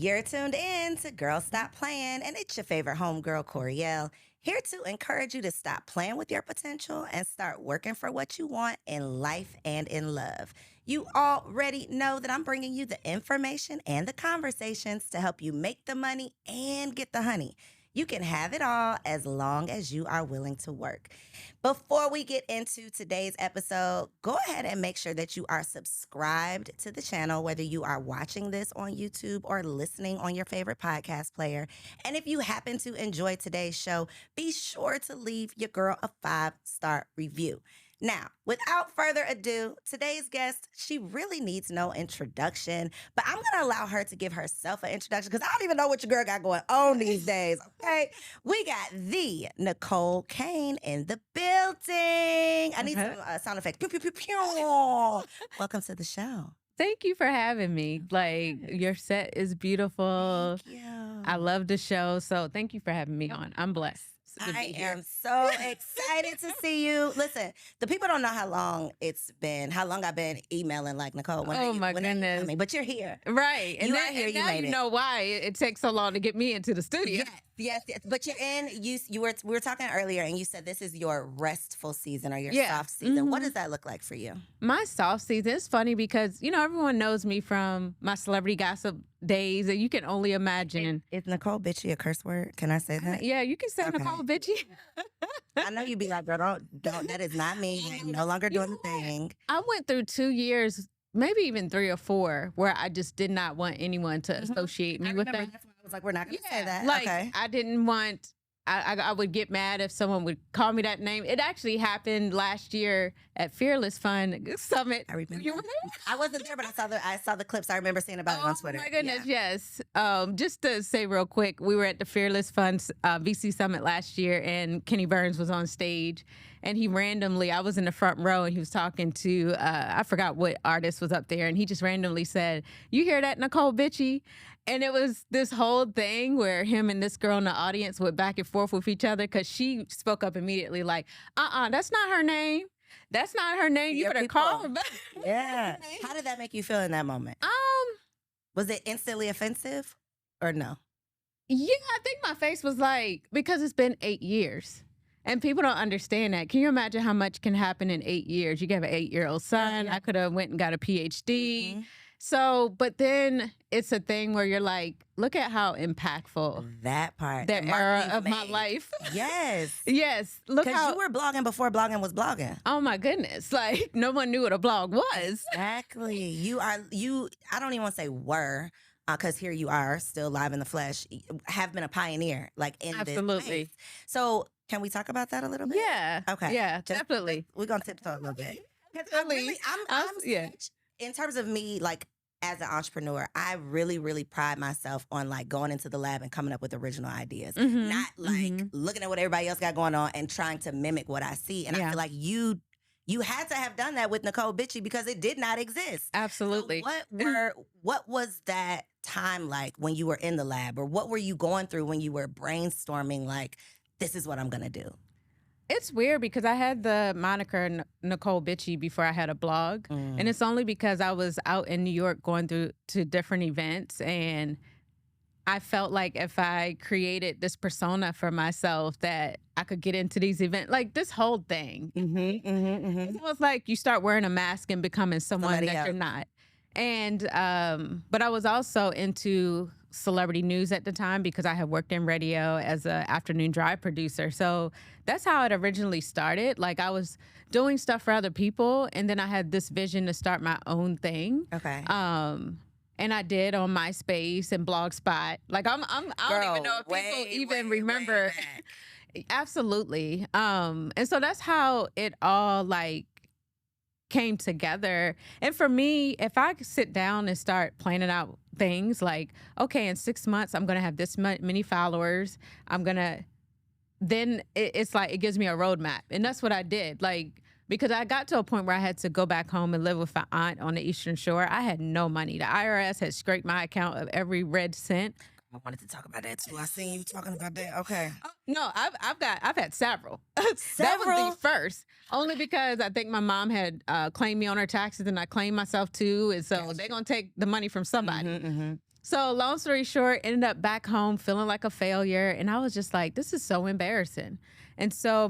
You're tuned in to Girl Stop Playin, and it's your favorite homegirl, Coriel, here to encourage you to stop playing with your potential and start working for what you want in life and in love. You already know that I'm bringing you the information and the conversations to help you make the money and get the honey. You can have it all as long as you are willing to work. Before we get into today's episode, go ahead and make sure that you are subscribed to the channel, whether you are watching this on YouTube or listening on your favorite podcast player. And if you happen to enjoy today's show, be sure to leave your girl a 5-star review. Now, without further ado, today's guest, she really needs no introduction, but I'm going to allow her to give herself an introduction because I don't even know what your girl got going on these days, okay? We got the Necole Kane in the building. I need some sound effects. Pew, pew, pew, pew. Welcome to the show. Thank you for having me. Like, your set is beautiful. Thank you. I love the show, so thank you for having me on. I'm blessed. I am so excited to see you. Listen, the people don't know how long I've been emailing like Necole. My goodness. But you're here. Right. And you are here. You made it. You know why it takes so long to get me into the studio. Yes. But you're in, we were talking earlier and you said this is your restful season or your soft season. Mm-hmm. What does that look like for you? My soft season is funny because, everyone knows me from my celebrity gossip days, and you can only imagine. Is Necole Bitchie a curse word? Can I say that? Yeah, you can say Necole Bitchie. I know you'd be like, girl, don't, that is not me. I'm no longer doing the thing. I went through 2 years, maybe even 3 or 4, where I just did not want anyone to associate me with that. That's why I was like, we're not going to say that. Like, okay. I didn't want, I would get mad if someone would call me that name. It actually happened last year at Fearless Fun Summit. I remember. I wasn't there, but I saw the clips. I remember seeing about it on Twitter. Oh my goodness, yes. Just to say real quick, we were at the Fearless Fun VC Summit last year, and Kenny Burns was on stage, and he randomly, I was in the front row, and he was talking to, I forgot what artist was up there, and he just randomly said, "You hear that, Necole Bitchie?" And it was this whole thing where him and this girl in the audience went back and forth with each other because she spoke up immediately like, that's not her name. That's not her name. You better call her back. Yeah. How did that make you feel in that moment? Was it instantly offensive or no? Yeah, I think my face was like, because it's been 8 years. And people don't understand that. Can you imagine how much can happen in 8 years? You have an 8-year-old son. Yeah. I could have went and got a PhD. Mm-hmm. So, but then it's a thing where you're like, look at how impactful that era of my life. Yes. Yes. Look how you were blogging before blogging was blogging. Oh my goodness. Like, no one knew what a blog was. Exactly. I don't even want to say were, because here you are still live in the flesh, have been a pioneer, like in Absolutely. This space. So can we talk about that a little bit? Yeah. Okay. Yeah, definitely. We're going to tiptoe a little bit. Yeah. In terms of me, like, as an entrepreneur, I really, really pride myself on like going into the lab and coming up with original ideas, not like looking at what everybody else got going on and trying to mimic what I see. And I feel like you had to have done that with Necole Bitchie because it did not exist. Absolutely. So what was that time like when you were in the lab, or what were you going through when you were brainstorming like, this is what I'm going to do? It's weird because I had the moniker Necole Bitchie before I had a blog. And it's only because I was out in New York going to different events, and I felt like if I created this persona for myself that I could get into these events, like this whole thing. It's almost like you start wearing a mask and becoming someone that you're not. And, but I was also into celebrity news at the time because I had worked in radio as an afternoon drive producer. So that's how it originally started. Like, I was doing stuff for other people, and then I had this vision to start my own thing. Okay. And I did on MySpace and Blogspot. Like, I don't even know if people even remember. Absolutely. And so that's how it all like came together. And for me, if I sit down and start planning out things like, okay, in 6 months, I'm going to have this many followers. Then it's like, it gives me a roadmap. And that's what I did. Like, because I got to a point where I had to go back home and live with an aunt on the Eastern Shore. I had no money. The IRS had scraped my account of every red cent. I wanted to talk about that too. I seen you talking about that. Okay. No, I've had several. That was the first. Only because I think my mom had claimed me on her taxes, and I claimed myself too. And so they're gonna take the money from somebody. So long story short, ended up back home feeling like a failure. And I was just like, this is so embarrassing. And so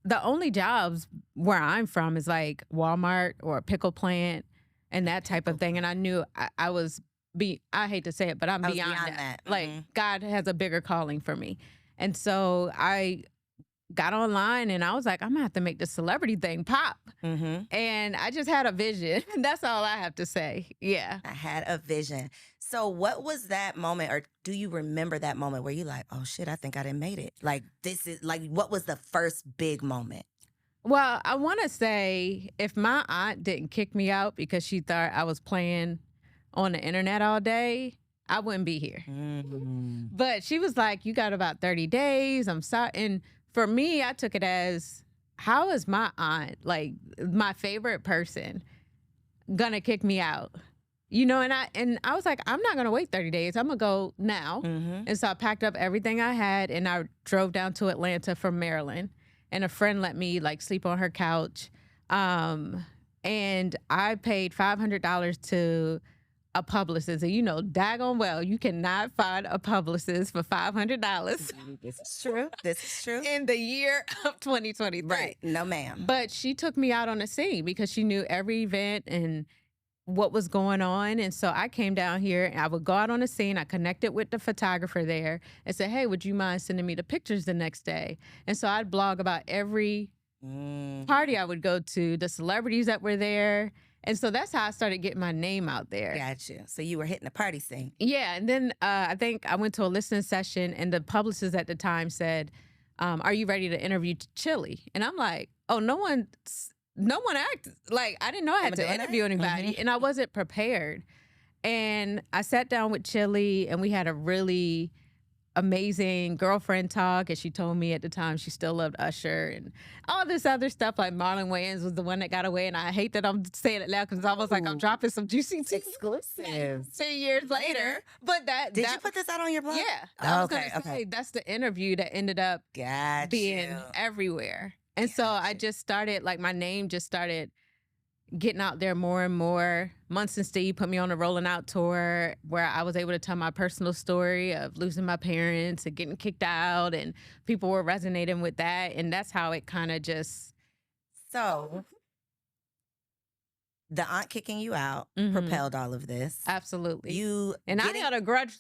the only jobs where I'm from is like Walmart or a pickle plant and that type of thing. And I knew I was I hate to say it, but I'm beyond that. Like God has a bigger calling for me. And so I got online and I was like, I'm gonna have to make the celebrity thing pop. And I just had a vision. That's all I have to say. Yeah. I had a vision. So what was that moment, or do you remember that moment where you like, oh shit, I think I done made it? Like, this is like, what was the first big moment? Well, I want to say if my aunt didn't kick me out because she thought I was playing on the internet all day, I wouldn't be here. But she was like, you got about 30 days. I'm sorry. And for me, I took it as, how is my aunt, like my favorite person, gonna kick me out? You know, and I was like, I'm not gonna wait 30 days. I'm gonna go now. And so I packed up everything I had and I drove down to Atlanta from Maryland. And a friend let me like sleep on her couch. And I paid $500 to a publicist. And you know, daggone well, you cannot find a publicist for $500. This is true. This is true. In the year of 2023. Right. No, ma'am. But she took me out on the scene because she knew every event and what was going on. And so I came down here and I would go out on the scene. I connected with the photographer there and said, hey, would you mind sending me the pictures the next day? And so I'd blog about every party I would go to, the celebrities that were there. And so that's how I started getting my name out there. Got you. So you were hitting the party scene. Yeah. And then I think I went to a listening session and the publicist at the time said, are you ready to interview Chili? And I'm like, oh, no one acted. Like, I didn't know I had to interview anybody and I wasn't prepared. And I sat down with Chili and we had a really amazing girlfriend talk. And she told me at the time she still loved Usher and all this other stuff. Like Marlon Wayans was the one that got away. And I hate that I'm saying it now because it's almost like I'm dropping some juicy tea. Exclusive. 2 years later. But Did you put this out on your blog? Yeah. I was gonna say, that's the interview that ended up being everywhere. And so I just started, like my name just started getting out there more and more. Munson Steve put me on a rolling out tour where I was able to tell my personal story of losing my parents and getting kicked out, and people were resonating with that. And that's how it kind of just. So the aunt kicking you out propelled all of this. Absolutely. I had a grudge.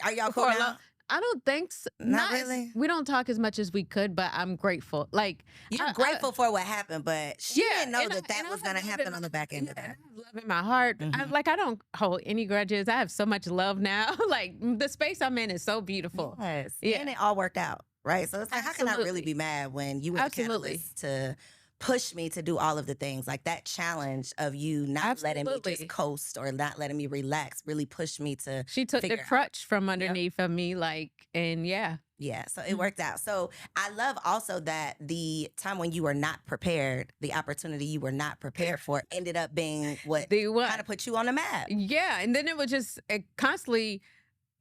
Are y'all cool now? I don't think so. Not really. We don't talk as much as we could, but I'm grateful. Like you're grateful for what happened, but she didn't know that was going to happen on the back end of that. I have love in my heart. I don't hold any grudges. I have so much love now. Like the space I'm in is so beautiful. Yes. Yeah. And it all worked out, right? So it's like, how can I really be mad when you were the catalyst to push me to do all of the things? Like that challenge of you not letting me just coast or not letting me relax really pushed me to. She took the crutch from underneath of me, like, and yeah. Yeah, so it worked out. So I love also that the time when you were not prepared, the opportunity you were not prepared for ended up being what kind of put you on the map. Yeah, and then it was just constantly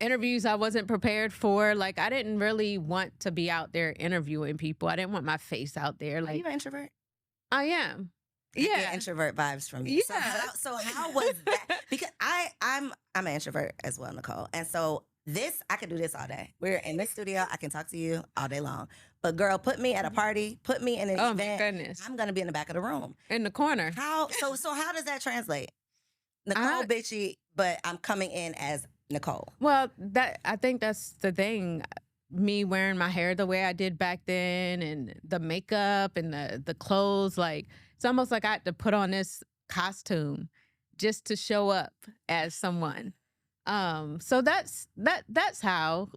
interviews I wasn't prepared for. Like I didn't really want to be out there interviewing people. I didn't want my face out there. Like, are you an introvert? I am. I get introvert vibes from you. Yeah. So how was that? Because I'm an introvert as well, Necole. And so I could do this all day. We're in this studio. I can talk to you all day long. But girl, put me at a party, put me in an event. My goodness. I'm gonna be in the back of the room. In the corner. So how does that translate? Necole Bitchie, but I'm coming in as Necole. Well, I think that's the thing. Me wearing my hair the way I did back then and the makeup and the clothes, like it's almost like I had to put on this costume just to show up as someone. So that's how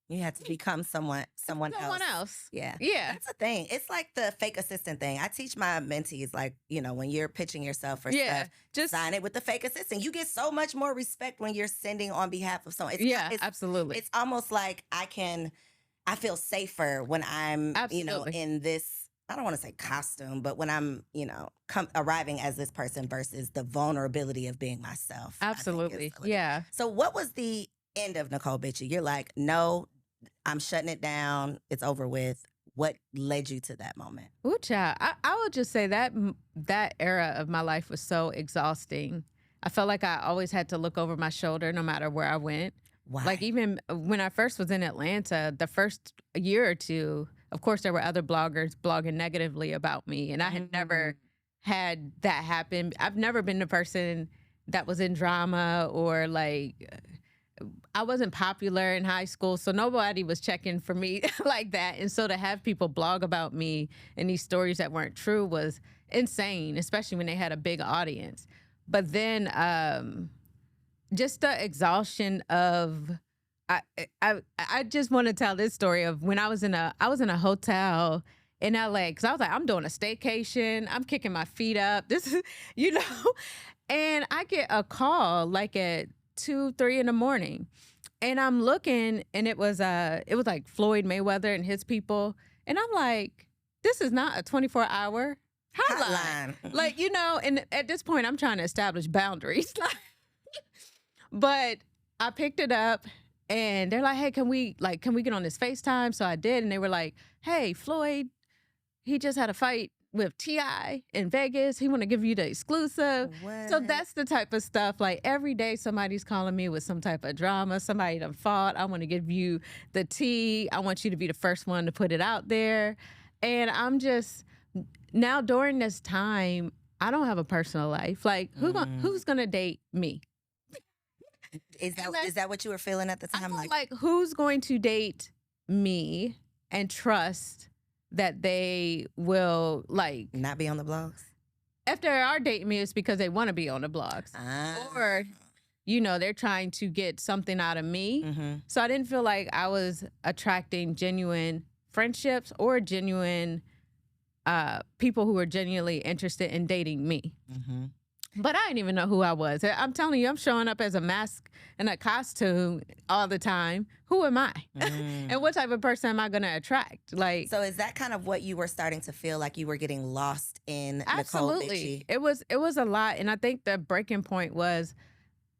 you had to become someone else. Yeah. That's the thing. It's like the fake assistant thing. I teach my mentees, like, you know, when you're pitching yourself for stuff, just sign it with the fake assistant. You get so much more respect when you're sending on behalf of someone. Absolutely. It's almost like I feel safer when I'm, you know, in this, I don't want to say costume, but when I'm, you know, arriving as this person versus the vulnerability of being myself. Absolutely. Yeah. So what was the end of Necole Bitchie? You're like, no, I'm shutting it down. It's over with. What led you to that moment? Ooh, child. I would just say that era of my life was so exhausting. I felt like I always had to look over my shoulder no matter where I went. Why? Like even when I first was in Atlanta, the first year or two, of course, there were other bloggers blogging negatively about me. And I had never had that happen. I've never been the person that was in drama or like, I wasn't popular in high school, so nobody was checking for me like that. And so to have people blog about me and these stories that weren't true was insane, especially when they had a big audience. But then just the exhaustion of I just want to tell this story of when I was in a hotel in LA because I was like, I'm doing a staycation, I'm kicking my feet up. This is, and I get a call like at 2, 3 in the morning, and I'm looking, and it was like Floyd Mayweather and his people, and I'm like, this is not a 24-hour hotline. Like, and at this point, I'm trying to establish boundaries. But I picked it up, and they're like, hey, can we get on this FaceTime? So I did, and they were like, hey, Floyd, he just had a fight with T.I. in Vegas. He want to give you the exclusive. What? So that's the type of stuff. Like every day somebody's calling me with some type of drama. Somebody done fought. I want to give you the tea. I want you to be the first one to put it out there. And I'm just, now during this time, I don't have a personal life. Like who's going to date me? Is that what you were feeling at the time? Like who's going to date me and trust that they will like not be on the blogs? If they are dating me, it's because they want to be on the blogs. Or, they're trying to get something out of me. So I didn't feel like I was attracting genuine friendships or genuine people who were genuinely interested in dating me. But I didn't even know who I was. I'm telling you, I'm showing up as a mask and a costume all the time. Who am I? And what type of person am I going to attract? Like, so is that kind of what you were starting to feel like you were getting lost in? Absolutely. Necole Bitchie? It was a lot. And I think the breaking point was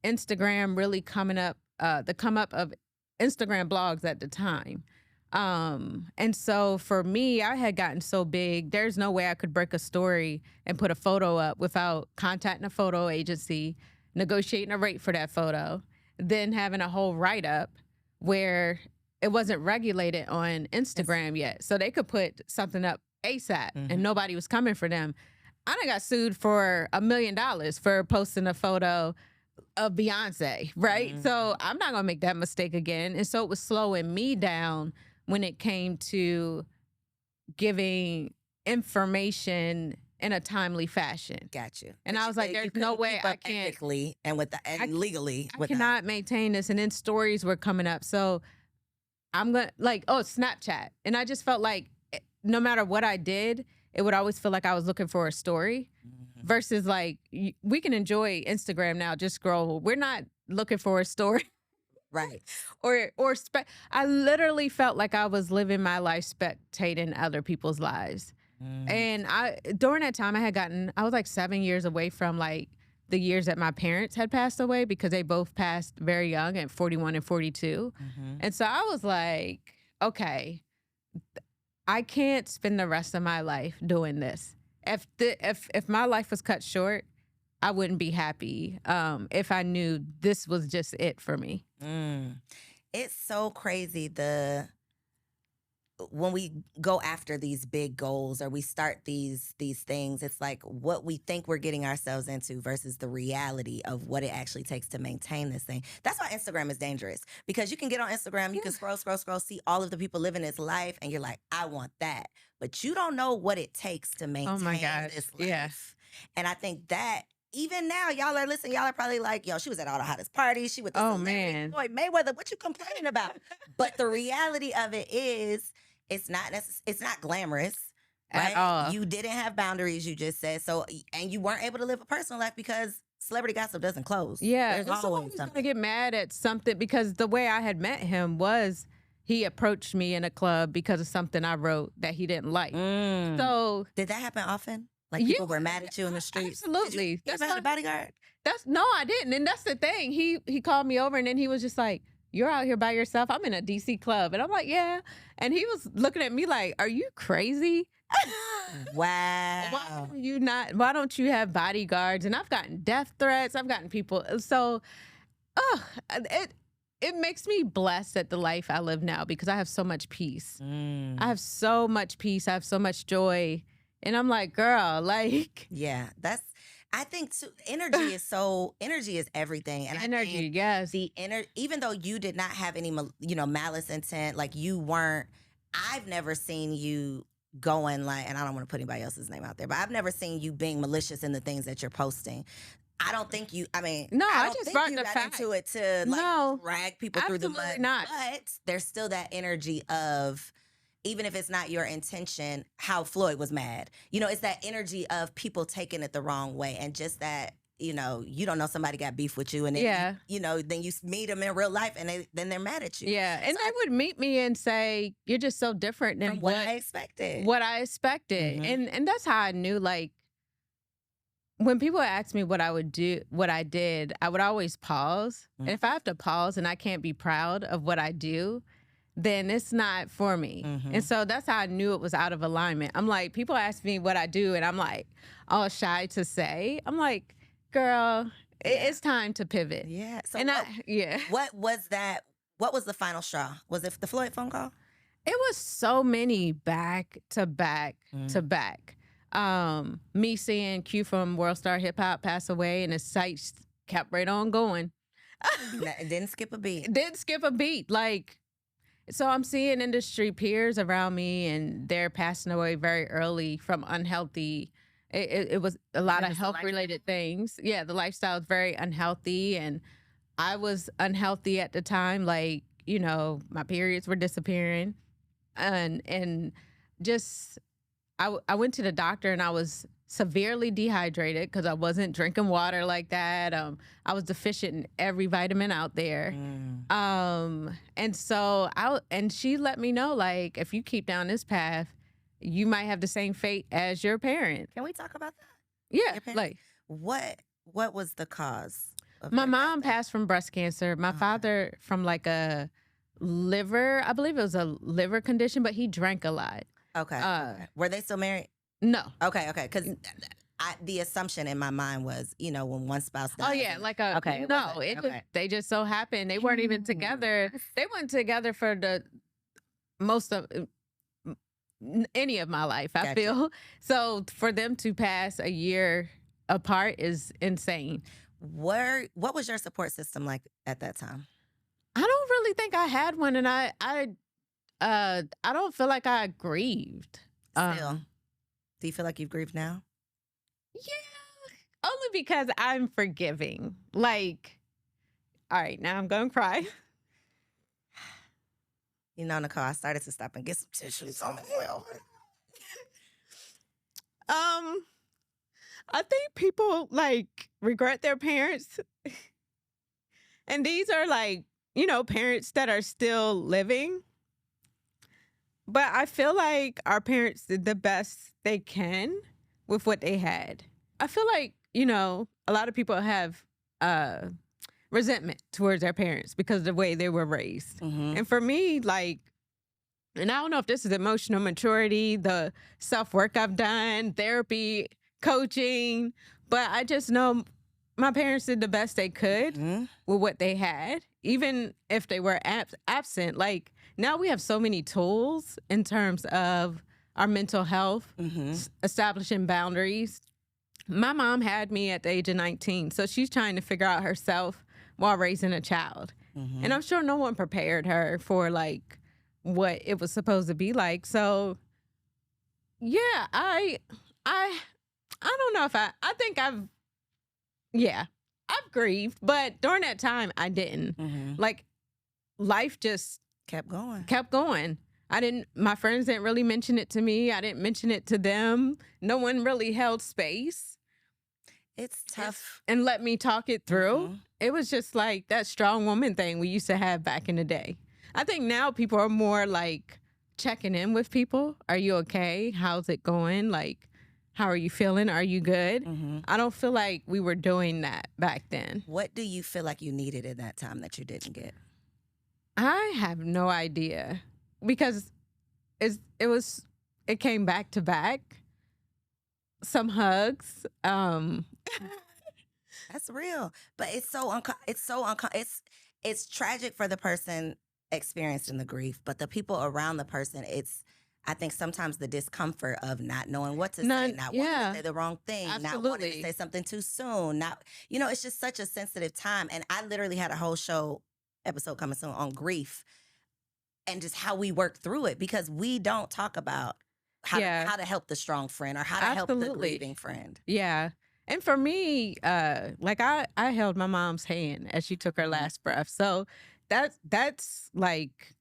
Instagram really coming up, the come up of Instagram blogs at the time. And so for me, I had gotten so big, there's no way I could break a story and put a photo up without contacting a photo agency, negotiating a rate for that photo, then having a whole write-up where it wasn't regulated on Instagram yet. So they could put something up ASAP and nobody was coming for them. I done got sued for $1 million for posting a photo of Beyonce, right? So I'm not gonna make that mistake again. And so it was slowing me down when it came to giving information in a timely fashion. Got you. And I was like, there's no way I can't. Ethically and legally. I cannot maintain this. And then stories were coming up. So I'm going to, Snapchat. And I just felt like no matter what I did, it would always feel like I was looking for a story versus like, we can enjoy Instagram now, just scroll. We're not looking for a story. Right. I literally felt like I was living my life spectating other people's lives. And during that time I was like 7 years away from like the years that my parents had passed away because they both passed very young at 41 and 42. And so I was like, okay, I can't spend the rest of my life doing this. If my life was cut short, I wouldn't be happy if I knew this was just it for me. It's so crazy when we go after these big goals or we start these things, it's like what we think we're getting ourselves into versus the reality of what it actually takes to maintain this thing. That's why Instagram is dangerous, because you can get on Instagram, you can scroll, see all of the people living this life, and you're like, I want that. But you don't know what it takes to maintain this life. Yeah. And I think that even now, y'all are probably like, yo, she was at all the hottest parties. She with the celebrity boy Mayweather. What you complaining about? But the reality of it is, it's not glamorous right? At all. You didn't have boundaries, you just said so, and you weren't able to live a personal life because celebrity gossip doesn't close. Yeah, there's always something. Gonna get mad at something because the way I had met him was he approached me in a club because of something I wrote that he didn't like. So did that happen often? Like people were mad at you in the streets? Absolutely. You ever had a bodyguard? No, I didn't. And that's the thing. He called me over and then he was just like, you're out here by yourself. I'm in a DC club. And I'm like, yeah. And he was looking at me like, are you crazy? Wow. Why don't you have bodyguards? And I've gotten death threats. I've gotten people. So, it makes me blessed at the life I live now because I have so much peace. I have so much peace. I have so much joy. And I'm like, girl, like. Yeah, I think energy is everything. And Energy, I think yes. even though you did not have any, malice intent, like you weren't, I've never seen you going like, and I don't want to put anybody else's name out there, but I've never seen you being malicious in the things that you're posting. I don't think you, I mean, No, I I don't just think brought you the got fact. into it to like No, drag people through the mud. absolutely not. But there's still that energy of, even if it's not your intention, how Floyd was mad. It's that energy of people taking it the wrong way, and just that, you don't know somebody got beef with you, and then Yeah. then you meet them in real life, and then they're mad at you. Yeah. And So they would meet me and say, you're just so different than from what I expected. what I expected. Mhm. And that's how I knew, like, when people ask me what I would do, what I did, I would always pause. Mhm. And if I have to pause and I can't be proud of what I do, then it's not for me. Mhm. And so that's how I knew it was out of alignment. I'm like, people ask me what I do, and I'm like, all shy to say. I'm like, girl, Yeah. it's time to pivot. Yeah. So And what was that? What was the final straw? Was it the Floyd phone call? It was so many back to back to back. Me seeing Q from World Star Hip Hop pass away, and his sites kept right on going. It didn't skip a beat. Didn't skip a beat. Like, so I'm seeing industry peers around me, and they're passing away very early from unhealthy. It was a lot of health related things. Yeah, the lifestyle is very unhealthy, and I was unhealthy at the time. Like, my periods were disappearing, and just I went to the doctor, and I was severely dehydrated because I wasn't drinking water like that. I was deficient in every vitamin out there. And so and she let me know, like, if you keep down this path, you might have the same fate as your parent. Can we talk about that? Yeah, Your parents? like, What was the cause of my their mom passing? passed from breast cancer. My Okay. father from like a liver, I believe it was a liver condition, but he drank a lot. Okay. Okay. Were they still married? No. Okay. Because the assumption in my mind was, when one spouse dies. Oh yeah, like a Okay, it no. wasn't. Okay. They just so happened they weren't even together. They weren't together for the most of any of my life. I Gotcha. feel so for them to pass a year apart is insane. What was your support system like at that time? I don't really think I had one, and I don't feel like I grieved. Still, do you feel like you've grieved now? Yeah, only because I'm forgiving. Like, all right, now I'm gonna cry. Necole, I started to stop and get some tissues on myself. I think people like regret their parents, and these are like, parents that are still living. But I feel like our parents did the best they can with what they had. I feel like, a lot of people have resentment towards their parents because of the way they were raised. Mhm. And for me, like, and I don't know if this is emotional maturity, the self-work I've done, therapy, coaching, but I just know my parents did the best they could Mhm. with what they had, even if they were absent. Like, now we have so many tools in terms of our mental health, Mhm. establishing boundaries. My mom had me at the age of 19, so she's trying to figure out herself while raising a child. Mhm. And I'm sure no one prepared her for like what it was supposed to be like. So yeah, I don't know if I think I've grieved, but during that time I didn't. Mhm. Like, life just Kept going. kept going. My friends didn't really mention it to me. I didn't mention it to them. No one really held space It's tough. and let me talk it through. Mhm. It was just like that strong woman thing we used to have back in the day. I think now people are more like checking in with people. Are you okay? How's it going? Like, how are you feeling? Are you good? Mhm. I don't feel like we were doing that back then. What do you feel like you needed in that time that you didn't get? I have no idea because it came back to back. Some hugs. That's real, but it's tragic for the person experiencing the grief, but the people around the person, I think sometimes the discomfort of not knowing what to say, None. not wanting to Yeah, say the wrong thing, not wanting to say absolutely. something too soon, not it's just such a sensitive time. And I literally had a whole show episode coming soon on grief and just how we work through it, because we don't talk about Yeah, how to help the strong friend or how to help the absolutely. grieving friend. Yeah. And for me, like I held my mom's hand as she took her last breath. So that's like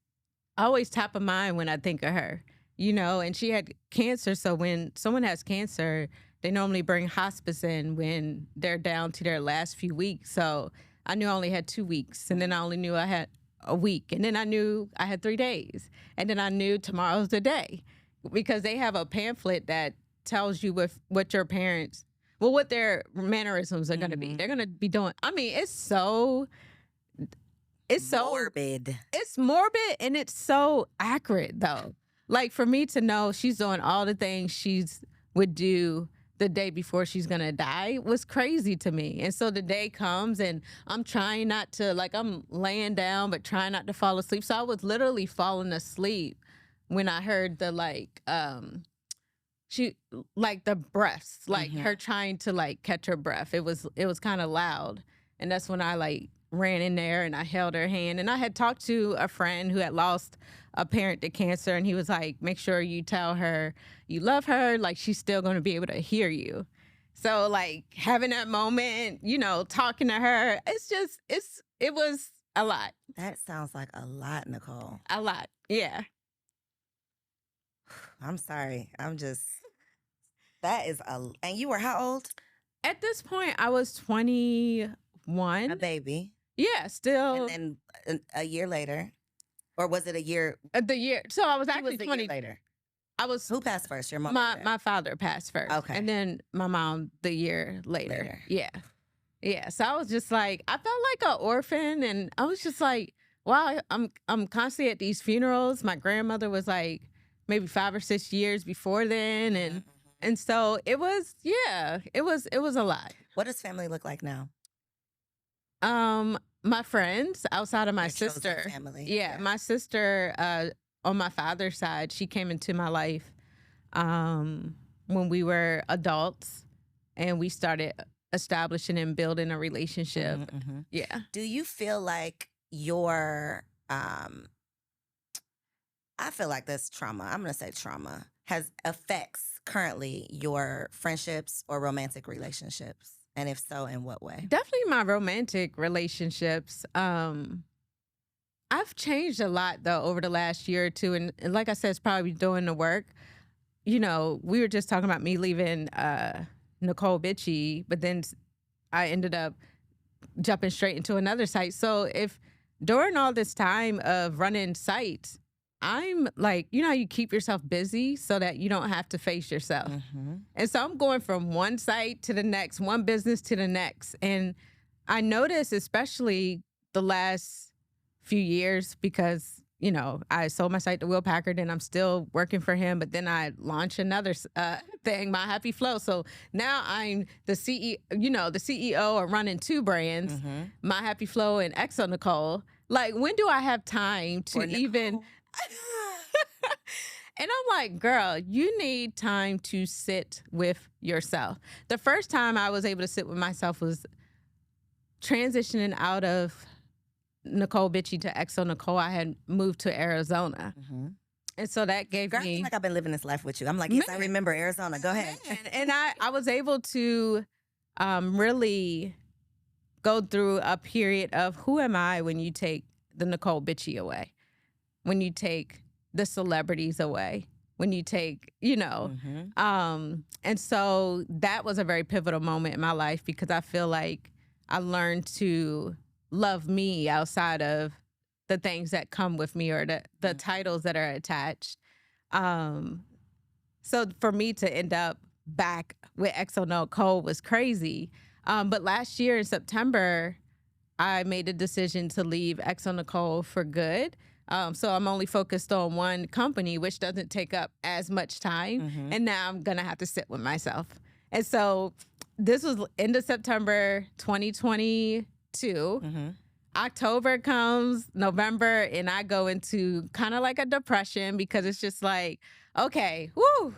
always top of mind when I think of her, and she had cancer. So when someone has cancer, they normally bring hospice in when they're down to their last few weeks. So I knew I only had 2 weeks, and then I only knew I had a week, and then I knew I had 3 days, and then I knew tomorrow's the day, because they have a pamphlet that tells you what your parents, well, what their mannerisms are going to be. They're going to be doing. I mean, it's so Morbid. it's morbid, and it's so accurate though. Like for me to know she's doing all the things she's would do the day before she's gonna die was crazy to me. And so the day comes and I'm trying not to, like, I'm laying down but trying not to fall asleep. So I was literally falling asleep when I heard the she like the breaths, like her trying to like catch her breath. It was kind of loud. And that's when I like ran in there and I held her hand. And I had talked to a friend who had lost a parent to cancer, and he was like, make sure you tell her you love her, like she's still going to be able to hear you. So like having that moment, talking to her, it was a lot. That sounds like a lot, Necole. A lot. Yeah. I'm sorry. That is and you were how old? At this point, I was 21. A baby. Yeah, still. And then a year later, or was it a year? The year. So I was Who actually was a 20 year later. Who passed first? Your mom? My father passed first. Okay. And then my mom the year later. Yeah. Yeah. So I was just like, I felt like an orphan, and I was just like, wow, I'm constantly at these funerals. My grandmother was like maybe 5 or 6 years before then, and so it was a lot. What does family look like now? My friends outside of my Your chosen sister. family. Yeah, my sister on my father's side, she came into my life when we were adults, and we started establishing and building a relationship. Yeah. Do you feel like I feel like this trauma, I'm going to say trauma, affects currently your friendships or romantic relationships? And if so, in what way? Definitely my romantic relationships. I've changed a lot though over the last year or two, and like I said, it's probably doing the work. We were just talking about me leaving Necole Bitchie, but then I ended up jumping straight into another site. So if during all this time of running sites, I'm like, how you keep yourself busy so that you don't have to face yourself. And so I'm going from one site to the next, one business to the next. And I noticed, especially the last few years, because, I sold my site to Will Packard and I'm still working for him, but then I launched another thing, My Happy Flow. So now I'm the CEO, the CEO of running 2 brands, My Happy Flow and XONecole. Like, when do I have time to even... And I'm like, girl, you need time to sit with yourself. The first time I was able to sit with myself was transitioning out of Necole Bitchie to XONecole. I had moved to Arizona. And so that gave Girl, me... I feel like I've been living this life with you. I'm like, yes, I remember Arizona. Go ahead. And I was able to really go through a period of who am I when you take the Necole Bitchie away, when you take the celebrities away, when you take, and so that was a very pivotal moment in my life, because I feel like I learned to love me outside of the things that come with me or the titles that are attached. So for me to end up back with XONecole was crazy. But last year in September, I made a decision to leave XONecole for good. So I'm only focused on one company, which doesn't take up as much time. And now I'm going to have to sit with myself. And so this was end of September 2022. October comes, November, and I go into kind of like a depression because it's just like, okay, whoo,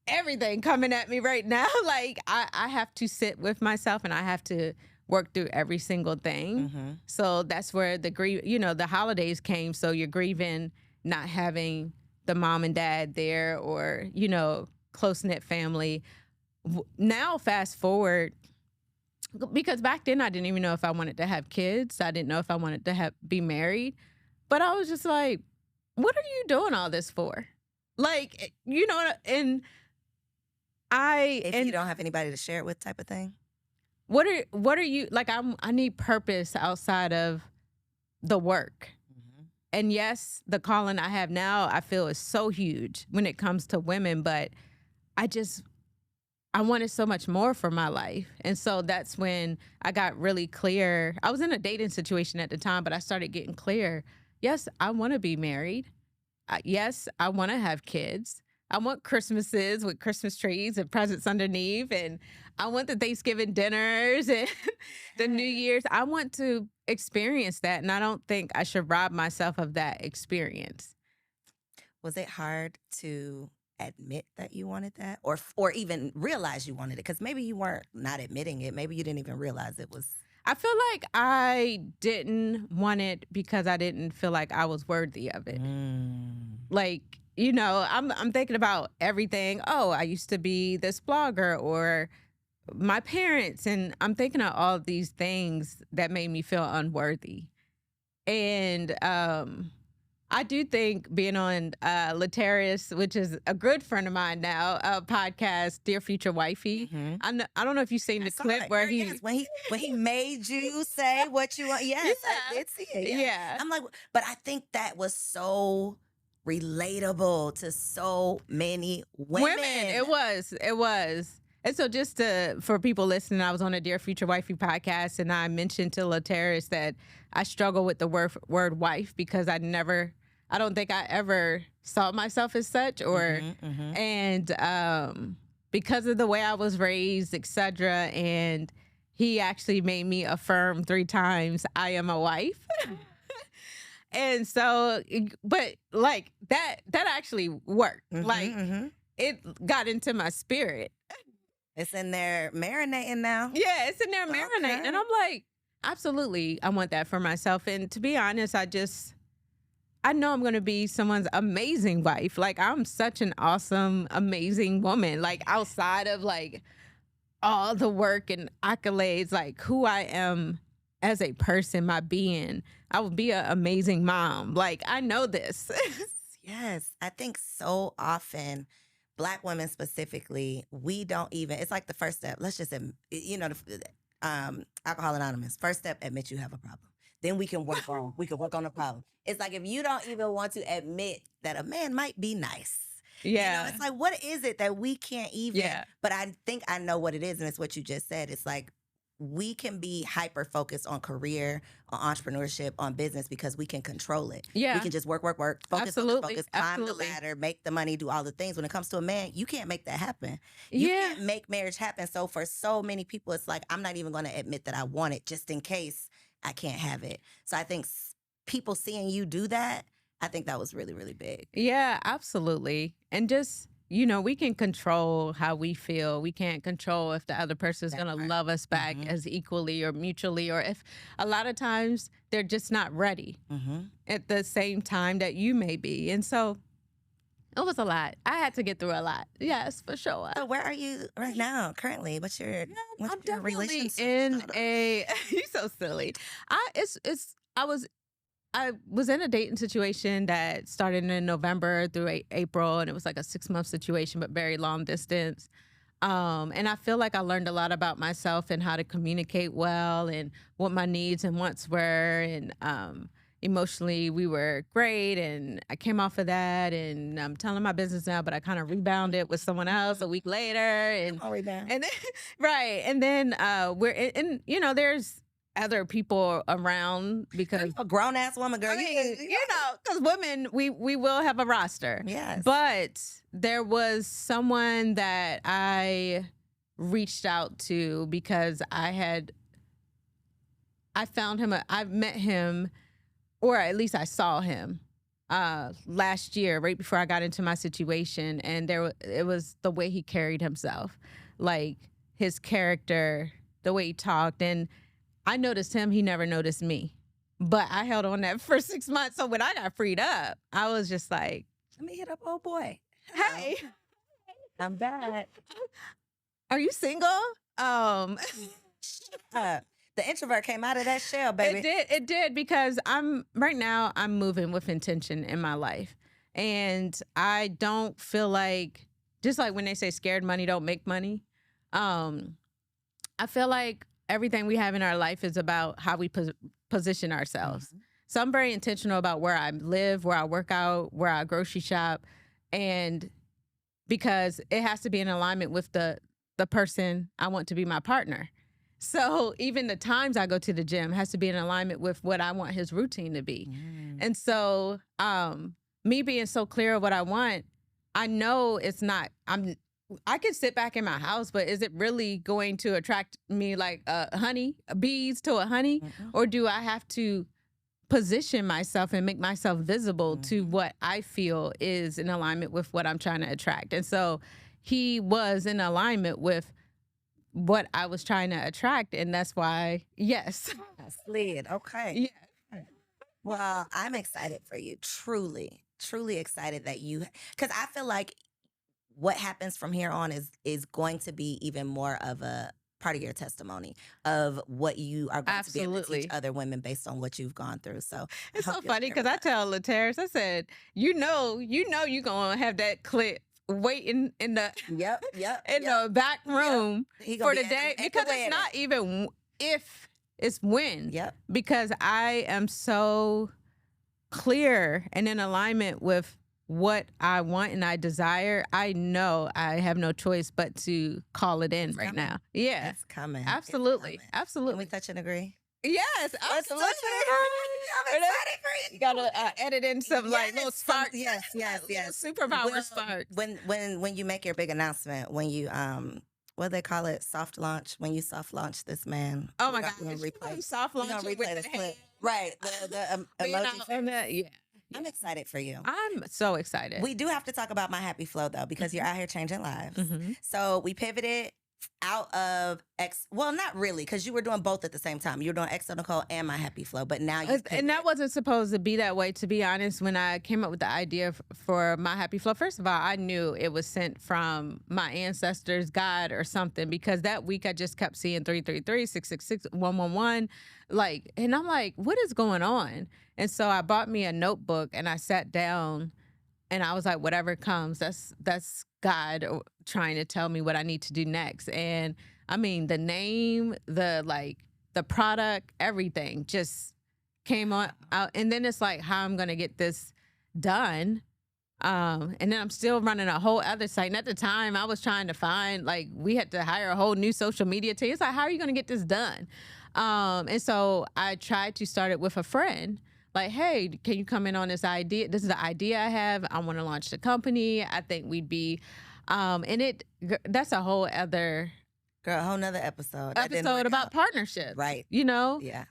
everything coming at me right now. Like I have to sit with myself and I have to work through every single thing. So that's where the holidays came. So you're grieving not having the mom and dad there or, close-knit family. Now, fast forward, because back then I didn't even know if I wanted to have kids. I didn't know if I wanted to be married. But I was just like, what are you doing all this for? Like, and if you don't have anybody to share it with type of thing. What are you like? I need purpose outside of the work. And yes, the calling I have now, I feel is so huge when it comes to women, but I wanted so much more for my life. And so that's when I got really clear. I was in a dating situation at the time, but I started getting clear. Yes, I want to be married. Yes, I want to have kids. I want Christmases with Christmas trees and presents underneath. And I want the Thanksgiving dinners and the New Year's. I want to experience that. And I don't think I should rob myself of that experience. Was it hard to admit that you wanted that or even realize you wanted it? Because maybe you weren't not admitting it. Maybe you didn't even realize it was. I feel like I didn't want it because I didn't feel like I was worthy of it. Like, I'm thinking about everything. Oh, I used to be this blogger or my parents. And I'm thinking of all of these things that made me feel unworthy. And I do think being on Latarius, which is a good friend of mine now, podcast, Dear Future Wifey. I don't know if you've seen the clip where when he made you say what you want. Yes, I did see it. Yeah. I'm like, but I think that was so relatable to so many women. It was. And so just for people listening, I was on a Dear Future Wifey podcast and I mentioned to Latarius that I struggle with the word wife because I don't think I ever saw myself as such and because of the way I was raised, etc. And he actually made me affirm 3 times, I am a wife. And so, but like that actually worked. It got into my spirit. It's in there marinating now. Yeah, it's in there marinating. And I'm like, absolutely, I want that for myself. And to be honest, I know I'm going to be someone's amazing wife. Like, I'm such an awesome, amazing woman. Like, outside of like all the work and accolades, like who I am as a person, my being, I would be an amazing mom. Like, I know this. Yes. I think so often Black women specifically, we don't even, it's like the first step. Let's just, Alcohol Anonymous. First step, admit you have a problem. Then we can work on the problem. It's like if you don't even want to admit that a man might be nice. Yeah. It's like, what is it that we can't even? Yeah. But I think I know what it is, and it's what you just said. It's like we can be hyper focused on career, on entrepreneurship, on business because we can control it. Yeah. We can just work, focus, Absolutely. focus, climb Absolutely. the ladder, make the money, do all the things. When it comes to a man, you can't make that happen. Yeah. You can't make marriage happen. So for so many people, it's like, I'm not even going to admit that I want it just in case I can't have it. So I think people seeing you do that, I think that was really, really big. Yeah, absolutely. And just, we can control how we feel. We can't control if the other person is going to love us back as equally or mutually, or if a lot of times they're just not ready at the same time that you may be. And so it was a lot. I had to get through a lot. Yes, for sure. So where are you right now, currently? What's your relationship in status? You're so silly. I was in a dating situation that started in November through April, and it was like a 6-month situation, but very long distance. And I feel like I learned a lot about myself and how to communicate well and what my needs and wants were. And emotionally, we were great. And I came off of that, and I'm telling my business now, but I kind of rebounded with someone else a week later. And rebound. And then, right. And then we're in, there's other people around because a grown ass woman, girl. I mean, because women, we will have a roster. Yes. But there was someone that I reached out to because I found him, I met him, or at least I saw him last year, right before I got into my situation. And it was the way he carried himself, like his character, the way he talked. And I noticed him, he never noticed me. But I held on that for 6 months. So when I got freed up, I was just like, let me hit up old boy. Hey, I'm back. Are you single? The introvert came out of that shell, baby. It did because right now I'm moving with intention in my life. And I don't feel like, just like when they say scared money don't make money, I feel like everything we have in our life is about how we position ourselves. Mm-hmm. So I'm very intentional about where I live, where I work out, where I grocery shop, and because it has to be in alignment with the person I want to be my partner. So even the times I go to the gym has to be in alignment with what I want his routine to be. Mm. And so me being so clear of what I want, I know it's not, I can sit back in my house, but is it really going to attract me like bees to a honey? Mm-hmm. Or do I have to position myself and make myself visible to what I feel is in alignment with what I'm trying to attract? And so he was in alignment with what I was trying to attract. And that's why, yes. Slid. Okay. Yeah. Well, I'm excited for you. Truly, truly excited that because I feel like what happens from here on is going to be even more of a part of your testimony of what you are going to be able to teach other women based on what you've gone through. So it's so funny because I tell LaTerrace, I said, you're going to have that clip waiting in the the back room for the day, because it's not even if, it's when. Yep. Because I am so clear and in alignment with what I want and I desire. I know I have no choice but to call it in right now. Yeah, it's coming. Absolutely. It's coming. Absolutely. Can we touch and agree? Yes, absolutely. I'm excited for you. You gotta edit in some like little sparks. Yes. Superpower sparks. When you make your big announcement, when you what do they call it? Soft launch. When you soft launch this man. Oh my God! Replay. Soft launch. Replay this clip. Right. The emoji. Yeah. I'm excited for you. I'm so excited. We do have to talk about My Happy Flow though, because you're out here changing lives. Mm-hmm. So we pivoted out of well, not really, because you were doing both at the same time. You were doing XONecole and My Happy Flow, but now you and that wasn't supposed to be that way, to be honest. When I came up with the idea for My Happy Flow, first of all, I knew it was sent from my ancestors, God or something, because that week I just kept seeing 333, 666, 111, like, and I'm like, what is going on? And so I bought me a notebook and I sat down and I was like, whatever comes, that's God trying to tell me what I need to do next. And I mean, the name, the product, everything just came out. And then it's like, how I'm going to get this done. And then I'm still running a whole other site. And at the time I was trying to find, like, we had to hire a whole new social media team. It's like, how are you going to get this done? And so I tried to start it with a friend. Like, hey, can you come in on this idea? This is the idea I have. I want to launch the company. I think we'd be, and that's a whole other girl, a whole nother episode about partnership, right? You know, yeah,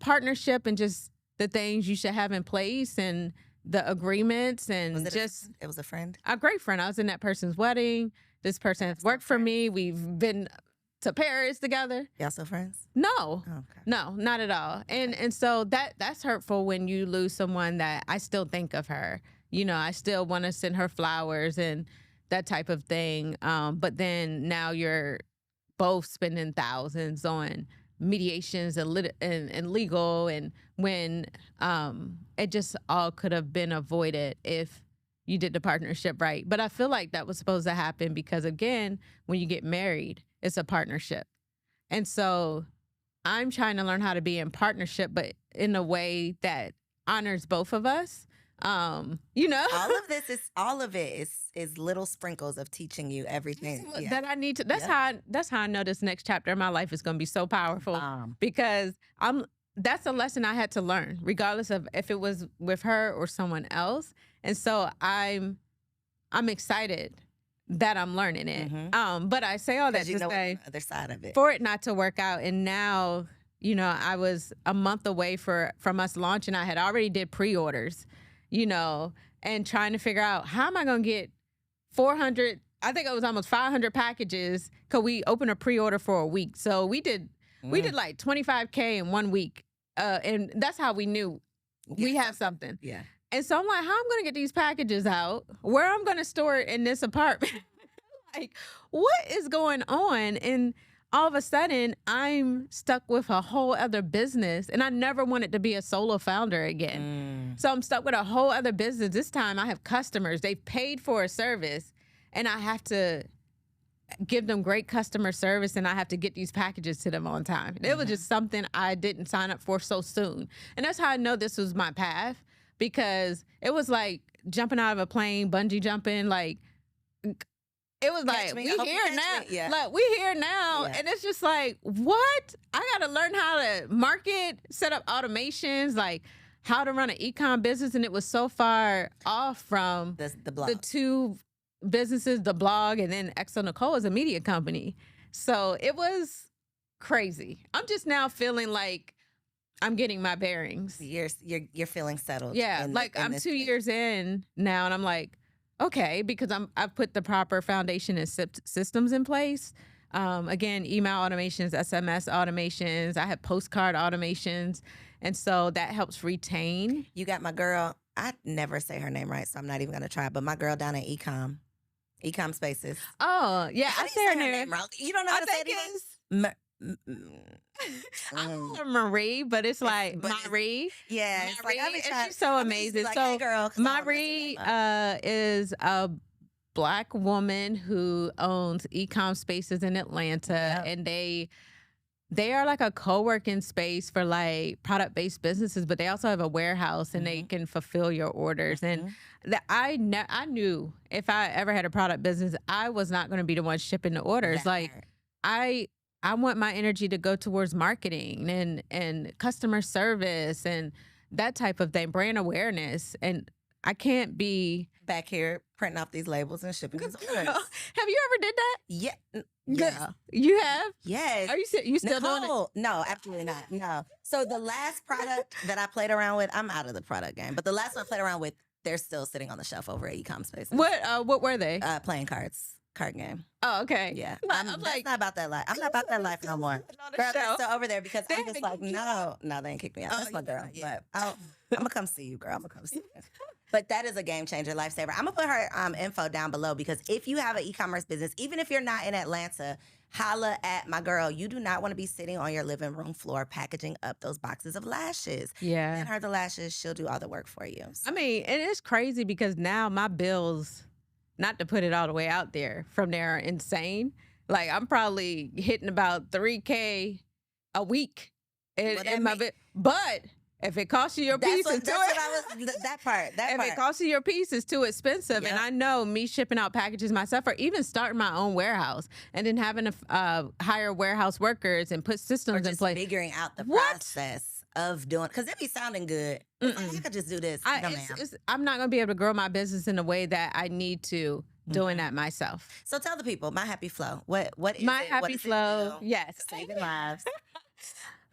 partnership and just the things you should have in place and the agreements and it was a friend, a great friend. I was in that person's wedding. This person has worked for me. We've been to Paris together. Y'all still friends? No. Oh, okay. No, not at all. And so that's hurtful when you lose someone that I still think of her. You know, I still want to send her flowers and that type of thing. But then now you're both spending thousands on mediations and legal, and when it just all could have been avoided if you did the partnership right. But I feel like that was supposed to happen because, again, when you get married, it's a partnership. And so I'm trying to learn how to be in partnership, but in a way that honors both of us, You know, all of it is little sprinkles of teaching you everything that I need to. That's how I know this next chapter of my life is going to be so powerful, because that's a lesson I had to learn, regardless of if it was with her or someone else. And so I'm excited that I'm learning it. But I say all that to say, the other side of it, for it not to work out. And now, you know, I was a month away from us launching. I had already did pre-orders, you know, and trying to figure out how am I going to get 400, I think it was almost 500 packages, because we opened a pre-order for a week. So we did like 25K in 1 week. And that's how we knew we have something. Yeah. And so I'm like, how I'm going to get these packages out? Where I'm going to store it in this apartment? Like, what is going on? And all of a sudden, I'm stuck with a whole other business. And I never wanted to be a solo founder again. So I'm stuck with a whole other business. This time I have customers. They've paid for a service, and I have to give them great customer service, and I have to get these packages to them on time. It was just something I didn't sign up for so soon. And that's how I know this was my path, because it was like jumping out of a plane, bungee jumping, like it was like, we here now. Yeah. Like, we here now. Yeah. And it's just like, what? I got to learn how to market, set up automations, like how to run an e-com business. And it was so far off from the two businesses, the blog, and then XONecole is a media company. So it was crazy. I'm just now feeling like I'm getting my bearings. You're feeling settled. Yeah, I'm 2 years in now, and I'm like, okay, because I've put the proper foundation and systems in place. Again, email automations, SMS automations. I have postcard automations, and so that helps retain. You got my girl. I never say her name right, so I'm not even gonna try. But my girl down at Ecom Spaces. Oh yeah, I say her name wrong. You don't know how to say it? I call her Marie, but it's like Marie. Yeah, Marie, and she's so amazing. Like, so hey girl, Marie is a Black woman who owns Ecom Spaces in Atlanta, and they are like a co-working space for like product-based businesses, but they also have a warehouse, and they can fulfill your orders. And I knew if I ever had a product business, I was not going to be the one shipping the orders. I want my energy to go towards marketing and customer service and that type of thing, brand awareness. And I can't be back here printing off these labels and shipping these orders. Have you ever did that? Yeah. Yeah. You have? Yes. Are you still doing it? No, absolutely not. No. So the last product that I played around with, I'm out of the product game, but the last one I played around with, they're still sitting on the shelf over at Ecom Spaces. What were they? Playing cards. Card game. Oh, okay. Yeah. That's not about that life. I'm not about that life no more. Girl, they're still over there because I'm just like, no, they ain't kicked me out. That's my girl. Yeah. But I'm going to come see you, girl. I'm going to come see you. But that is a game changer, lifesaver. I'm going to put her info down below, because if you have an e-commerce business, even if you're not in Atlanta, holla at my girl. You do not want to be sitting on your living room floor packaging up those boxes of lashes. Yeah. Send her the lashes. She'll do all the work for you. So. I mean, and it's crazy because now my bills, not to put it all the way out there, from there are insane. Like, I'm probably hitting about $3K a week in my bit. But if it costs you your piece, that part. It costs you your piece, is too expensive. Yep. And I know me shipping out packages myself, or even starting my own warehouse and then having to hire warehouse workers and put systems in place. Figuring out the process of doing, because it be sounding good. I could just do this. I'm not going to be able to grow my business in a way that I need to doing that myself. So tell the people, My Happy Flow. What is My it? Happy Flow? Yes. Saving lives.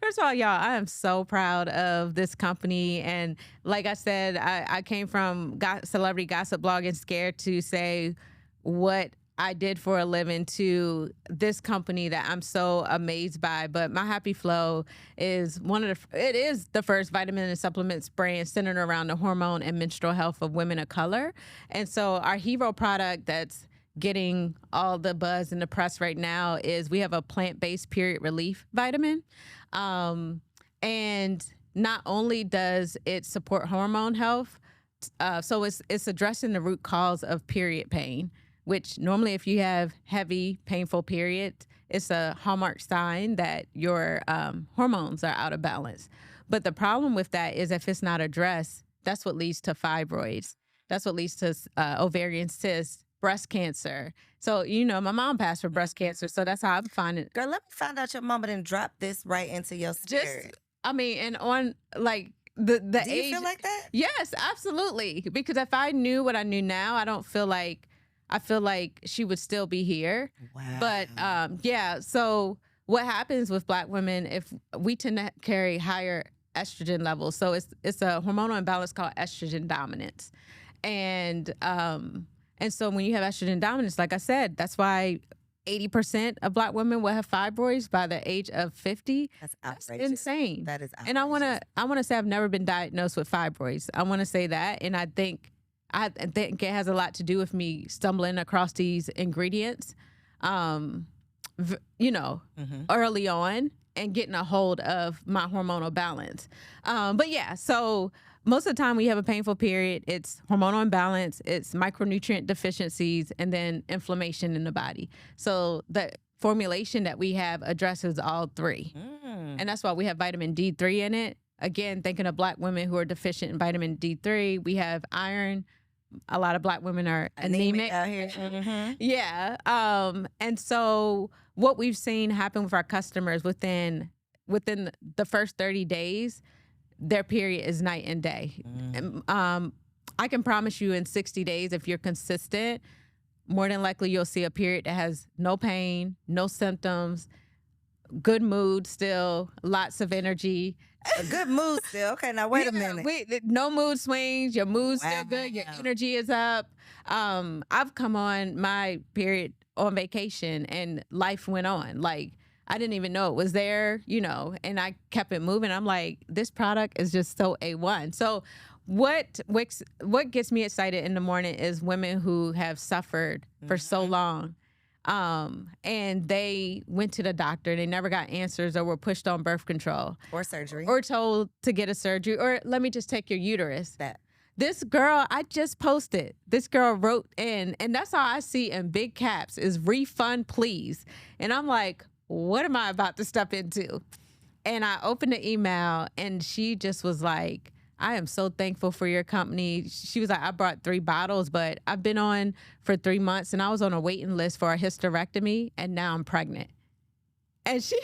First of all, y'all, I am so proud of this company. And like I said, I came from celebrity gossip blogging, scared to say what I did for a living, to this company that I'm so amazed by. But My Happy Flow is it is the first vitamin and supplements brand centered around the hormone and menstrual health of women of color. And so our hero product that's getting all the buzz in the press right now is we have a plant-based period relief vitamin. And not only does it support hormone health, so it's addressing the root cause of period pain, which normally if you have heavy, painful periods, it's a hallmark sign that your hormones are out of balance. But the problem with that is if it's not addressed, That's what leads to fibroids. That's what leads to ovarian cysts, breast cancer. So, my mom passed for breast cancer. So that's how I'm finding it. Girl, let me find out your mama didn't drop this right into your spirit. And on like the Do age. you feel like that? Yes, absolutely. Because if I knew what I knew now, I feel like she would still be here. Wow. But yeah, so what happens with Black women, if we tend to carry higher estrogen levels, so it's a hormonal imbalance called estrogen dominance. And so when you have estrogen dominance, like I said, that's why 80% of Black women will have fibroids by the age of 50. That's outrageous. That's insane. That is outrageous. And I wanna say I've never been diagnosed with fibroids. I wanna say that, and I think it has a lot to do with me stumbling across these ingredients, early on, and getting a hold of my hormonal balance. But yeah, so most of the time we have a painful period. It's hormonal imbalance, it's micronutrient deficiencies, and then inflammation in the body. So the formulation that we have addresses all three. And that's why we have vitamin D3 in it. Again, thinking of Black women who are deficient in vitamin D3, we have iron. A lot of Black women are anemic out here. Yeah. And so what we've seen happen with our customers within the first 30 days, their period is night and day. And, I can promise you in 60 days, if you're consistent, more than likely you'll see a period that has no pain, no symptoms, good mood still, lots of energy. A good mood still. Okay, now wait a minute. No mood swings. Your mood's still good. Your energy is up. I've come on my period on vacation and life went on. Like, I didn't even know it was there, and I kept it moving. I'm like, this product is just so A1. So what gets me excited in the morning is women who have suffered for so long. And they went to the doctor, they never got answers, or were pushed on birth control or surgery, or told to get a surgery, or let me just take your uterus. This girl, I just posted, this girl wrote in, and that's all I see in big caps is refund please. And I'm like, what am I about to step into? And I opened the email and she just was like, I am so thankful for your company. She was like, I brought 3 bottles, but I've been on for 3 months and I was on a waiting list for a hysterectomy and now I'm pregnant. And she...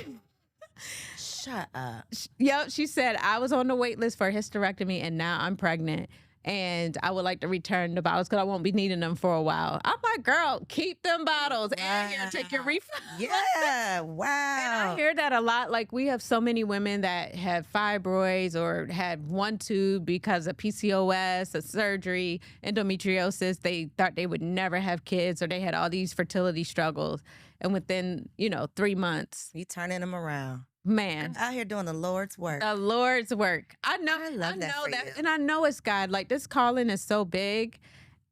Shut up. Yep, she said, I was on the wait list for a hysterectomy and now I'm pregnant. And I would like to return the bottles because I won't be needing them for a while. I'm like, girl, keep them bottles and here, take your refund. Yeah, wow. And I hear that a lot. Like, we have so many women that have fibroids or had one tube because of PCOS, a surgery, endometriosis. They thought they would never have kids, or they had all these fertility struggles. And within, 3 months, you turning them around. Man, I'm out here doing the Lord's work. The Lord's work. I know that for you. And I know it's God. Like, this calling is so big.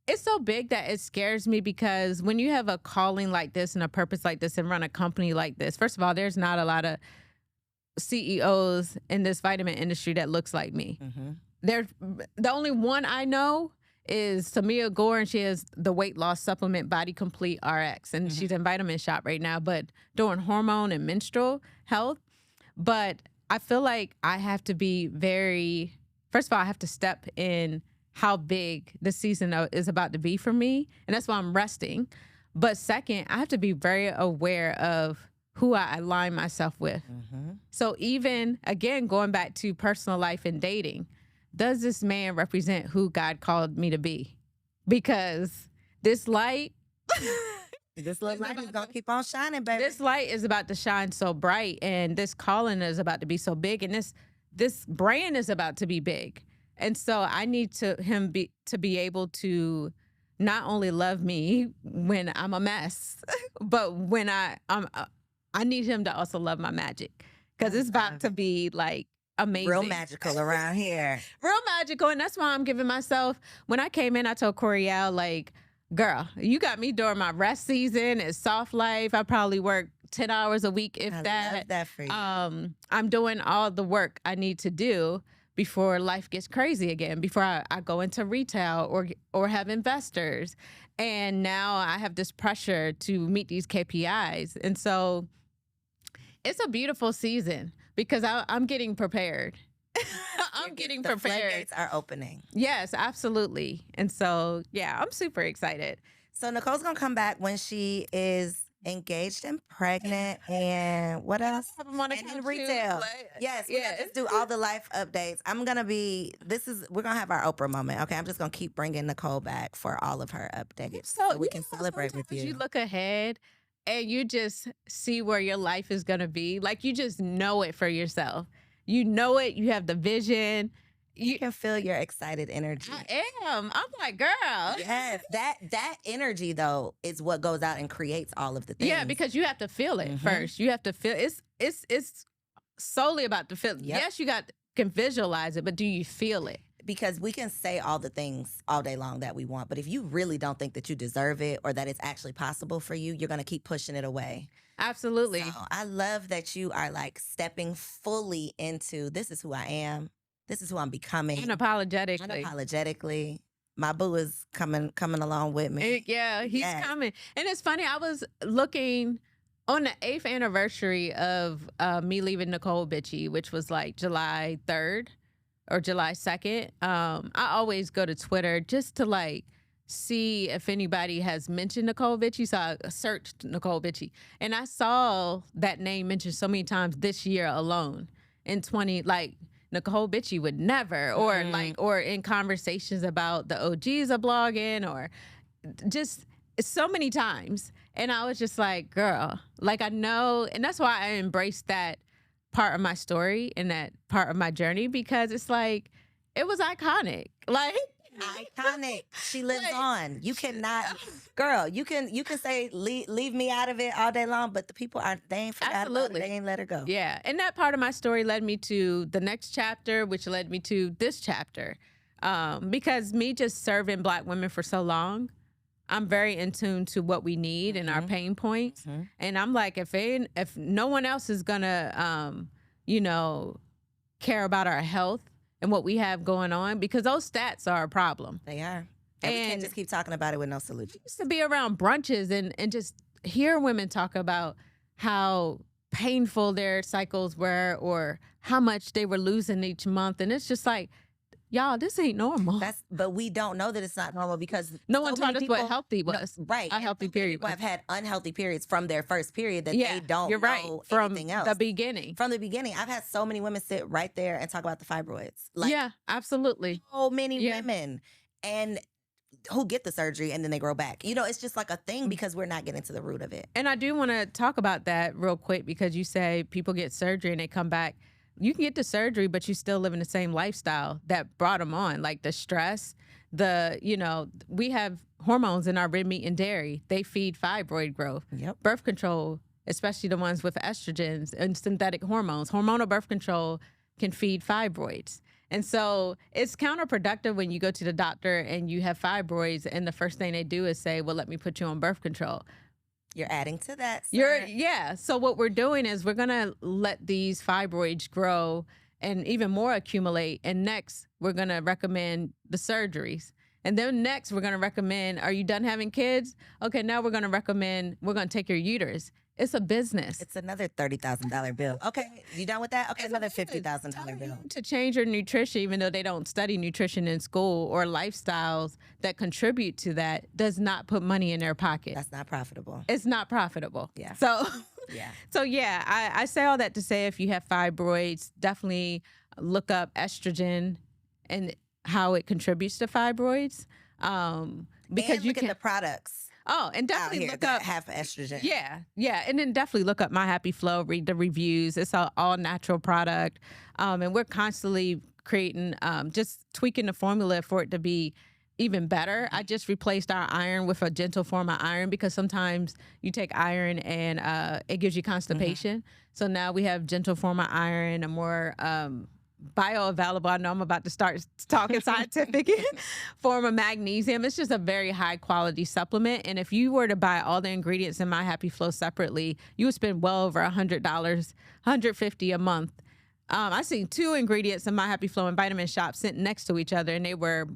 It's so big that it scares me, because when you have a calling like this and a purpose like this and run a company like this, first of all, there's not a lot of CEOs in this vitamin industry that looks like me. There's the only one I know is Samia Gore, and she has the weight loss supplement Body Complete RX, and she's in Vitamin Shop right now, but doing hormone and menstrual health. But I feel like I have to be first of all, I have to step in how big this season is about to be for me. And that's why I'm resting. But second, I have to be very aware of who I align myself with. So even, again, going back to personal life and dating, does this man represent who God called me to be? Because this light... This little light is going to keep on shining, baby. This light is about to shine so bright, and this calling is about to be so big, and this brand is about to be big. And so I need him to be able to not only love me when I'm a mess, but when I need him to also love my magic, because it's about to be like amazing. Real magical around here. Real magical. And that's why I'm giving myself, when I came in, I told Coriel, like, girl, you got me during my rest season. It's soft life. I probably work 10 hours a week, if that. I love that for you. I'm doing all the work I need to do before life gets crazy again, before I go into retail or have investors. And now I have this pressure to meet these KPIs. And so it's a beautiful season because I'm getting prepared. I'm getting The prepared. floodgates are opening. Yes, absolutely. And so, yeah, I'm super excited. So Nicole's gonna come back when she is engaged and pregnant, and what else? Have them on the And couch in too, retail. like, Yes, we're gonna just do all the life updates. We're gonna have our Oprah moment. Okay, I'm just gonna keep bringing Nicole back for all of her updates so we can celebrate with sometimes you. you look ahead and you just see where your life is going to be. Like, you just know it for yourself. You know it. You have the vision. You can feel your excited energy. I am. I'm like, girl. Yes, that energy though is what goes out and creates all of the things. Yeah, because you have to feel it first. You have to feel it's solely about the feeling. Yep. Yes, you can visualize it, but do you feel it? Because we can say all the things all day long that we want, but if you really don't think that you deserve it or that it's actually possible for you, you're going to keep pushing it away. Absolutely. So I love that you are like stepping fully into, this is who I am. This is who I'm becoming. Unapologetically. My boo is coming along with me. Yeah, he's coming. And it's funny, I was looking on the 8th anniversary of me leaving Necole Bitchie, which was like July 3rd or July 2nd. I always go to Twitter just to like see if anybody has mentioned Necole Bitchie. So I searched Necole Bitchie, and I saw that name mentioned so many times this year alone. In Necole Bitchie would never, or in conversations about the OGs of blogging, or just so many times. And I was just like, girl, like, I know, and that's why I embraced that part of my story and that part of my journey, because it's like, it was iconic. Like, iconic. She lives on. You cannot, girl, you can say leave me out of it all day long, but the people they ain't forgot about it. They ain't let her go. Yeah. And that part of my story led me to the next chapter, which led me to this chapter. Because me just serving Black women for so long, I'm very in tune to what we need and our pain points. And I'm like, if no one else is gonna care about our health and what we have going on, because those stats are a problem. They are. And we can't just keep talking about it with no solution. I used to be around brunches and just hear women talk about how painful their cycles were or how much they were losing each month. And it's just like, y'all, this ain't normal. But we don't know that it's not normal because no one taught us what healthy was. Right. A healthy period. People have had unhealthy periods from their first period that they don't know anything else. From the beginning. From the beginning. I've had so many women sit right there and talk about the fibroids. Like, yeah, absolutely. So many women. And who get the surgery and then they grow back. You know, it's just like a thing because we're not getting to the root of it. And I do want to talk about that real quick, because you say people get surgery and they come back. You can get the surgery, but you still live in the same lifestyle that brought them on, like the stress, we have hormones in our red meat and dairy. They feed fibroid growth. Yep. Birth control, especially the ones with estrogens and synthetic hormones. Hormonal birth control can feed fibroids. And so it's counterproductive when you go to the doctor and you have fibroids and the first thing they do is say, well, let me put you on birth control. You're adding to that, sir. So what we're doing is we're going to let these fibroids grow and even more accumulate. And next, we're going to recommend the surgeries. And then next, we're going to recommend, are you done having kids? Okay, now we're going to take your uterus. It's a business. It's another $30,000 bill. Okay, you done with that? Okay, another $50,000 bill. To change your nutrition, even though they don't study nutrition in school, or lifestyles that contribute to that, does not put money in their pocket. That's not profitable. It's not profitable. Yeah. So, yeah. I say all that to say, if you have fibroids, definitely look up estrogen and how it contributes to fibroids. Because and look at the products. Oh, and definitely look up half estrogen. Yeah, and then definitely look up My Happy Flow. Read the reviews. It's an all natural product, and we're constantly creating, just tweaking the formula for it to be even better. I just replaced our iron with a gentle form of iron, because sometimes you take iron and it gives you constipation. So now we have gentle form of iron, a more bioavailable, I know I'm about to start talking scientific, form of magnesium. It's just a very high quality supplement. And if you were to buy all the ingredients in My Happy Flow separately, you would spend well over $100, $150 a month. I seen 2 ingredients in My Happy Flow and Vitamin Shop sitting next to each other, and they were,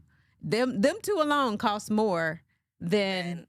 them 2 alone cost more than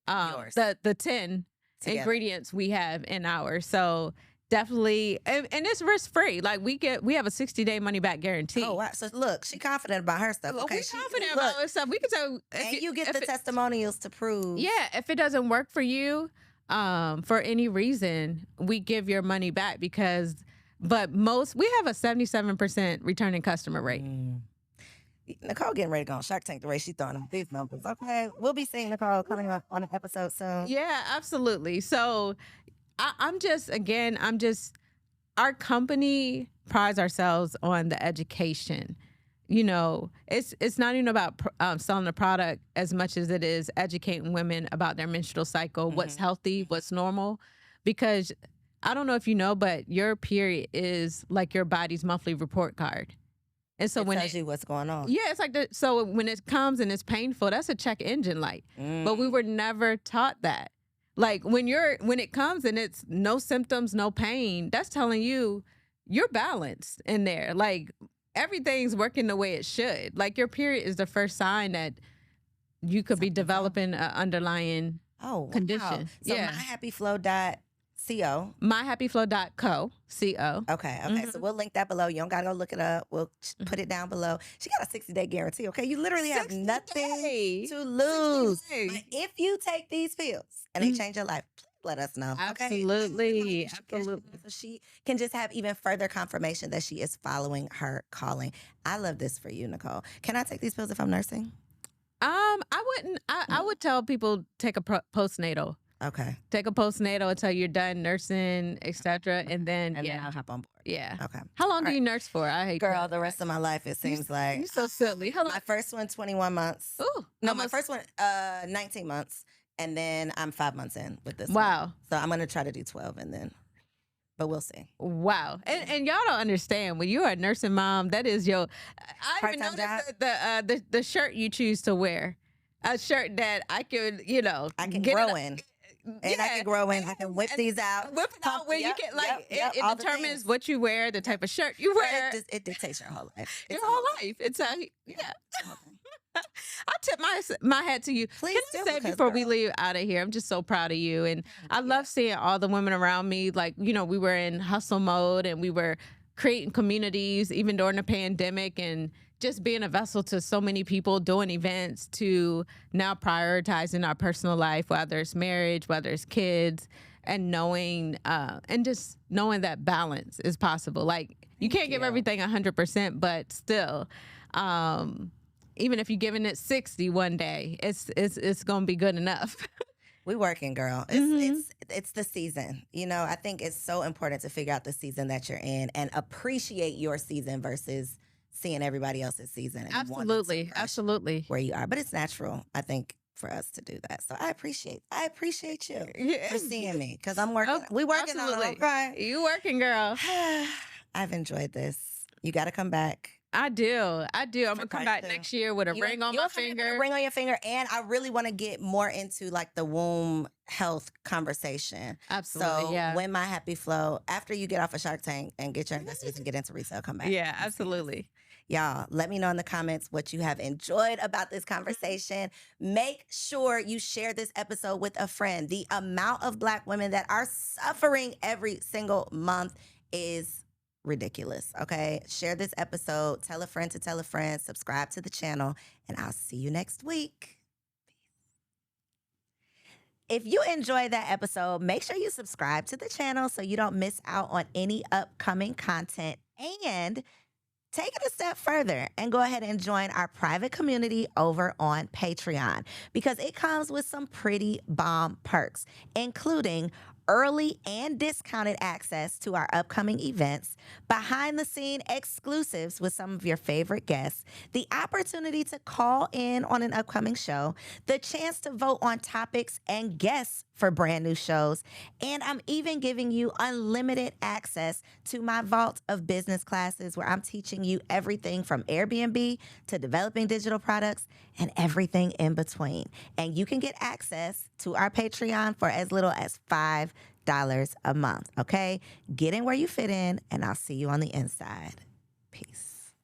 the 10 together ingredients we have in ours. So definitely, and it's risk free. Like we have a 60-day money back guarantee. Oh wow! So look, she confident about her stuff. Okay, We're confident about our stuff. We can tell, and you get the testimonials to prove. Yeah, if it doesn't work for you, for any reason, we give your money back because. But we have a 77% returning customer rate. Necole getting ready to go on Shark Tank the way she's throwing out these numbers. Okay, we'll be seeing Necole coming up on an episode soon. Yeah, absolutely. So I'm just our company prides ourselves on the education. You know, it's not even about selling a product as much as it is educating women about their menstrual cycle, what's healthy, what's normal, because I don't know if you know, but your period is like your body's monthly report card. And so it tells you what's going on. Yeah, it's like so when it comes and it's painful, that's a check engine light. But we were never taught that. Like when it comes and it's no symptoms, no pain, that's telling you you're balanced in there. Like everything's working the way it should. Like your period is the first sign that you could be developing an underlying condition. So myhappyflow.co. myhappyflow.co. Okay. So we'll link that below. You don't gotta go look it up. We'll put it down below. She got a 60-day guarantee. Okay, you literally have nothing to lose. But if you take these pills and they change your life, please let us know. Absolutely. So she can just have even further confirmation that she is following her calling. I love this for you, Necole. Can I take these pills if I'm nursing? I wouldn't. I would tell people take a postnatal. Okay. Take a postnatal until you're done nursing, etc. And then then I'll hop on board. Yeah. Okay. How long do you nurse for? I hate Girl, the rest of my life it seems like. You're so silly. How long? My first one, 21 months. Ooh. No, my first one, 19 months. And then I'm 5 months in with this Wow. one. So I'm gonna try to do 12 and then, but we'll see. Wow. And y'all don't understand when you're a nursing mom, that is your I even noticed the shirt you choose to wear. A shirt that I could, I can grow in. And I can grow in. I can whip these out. Whip it out where you can, it determines what you wear, the type of shirt you wear. It dictates your whole life. Your whole life. It's I tip my hat to you. Please can I say before we leave out of here, I'm just so proud of you. And I love seeing all the women around me. Like, we were in hustle mode and we were creating communities even during the pandemic and just being a vessel to so many people, doing events, to now prioritizing our personal life, whether it's marriage, whether it's kids, and knowing that balance is possible. Like you can't give everything 100%, but still, even if you're giving it 60 one day, it's gonna be good enough. We working, girl. It's the season. I think it's so important to figure out the season that you're in and appreciate your season versus seeing everybody else's season. And absolutely. Where you are. But it's natural, I think, for us to do that. So I appreciate you for seeing me because I'm working. We working on it. Okay? You working, girl. I've enjoyed this. You got to come back. I do. I'm going to come back next year with a ring on my finger. A ring on your finger. And I really want to get more into like the womb health conversation. Absolutely. So when my happy flow, after you get off of Shark Tank and get your investors and get into resale, come back. Yeah, absolutely. Y'all, let me know in the comments what you have enjoyed about this conversation. Make sure you share this episode with a friend. The amount of Black women that are suffering every single month is ridiculous, okay? Share this episode, tell a friend to tell a friend, subscribe to the channel, and I'll see you next week. If you enjoyed that episode, make sure you subscribe to the channel so you don't miss out on any upcoming content, and take it a step further and go ahead and join our private community over on Patreon because it comes with some pretty bomb perks, including early and discounted access to our upcoming events, behind-the-scene exclusives with some of your favorite guests, the opportunity to call in on an upcoming show, the chance to vote on topics and guests for brand new shows, and I'm even giving you unlimited access to my vault of business classes where I'm teaching you everything from Airbnb to developing digital products and everything in between. And you can get access to our Patreon for as little as $5 a month, okay? Get in where you fit in, and I'll see you on the inside. Peace.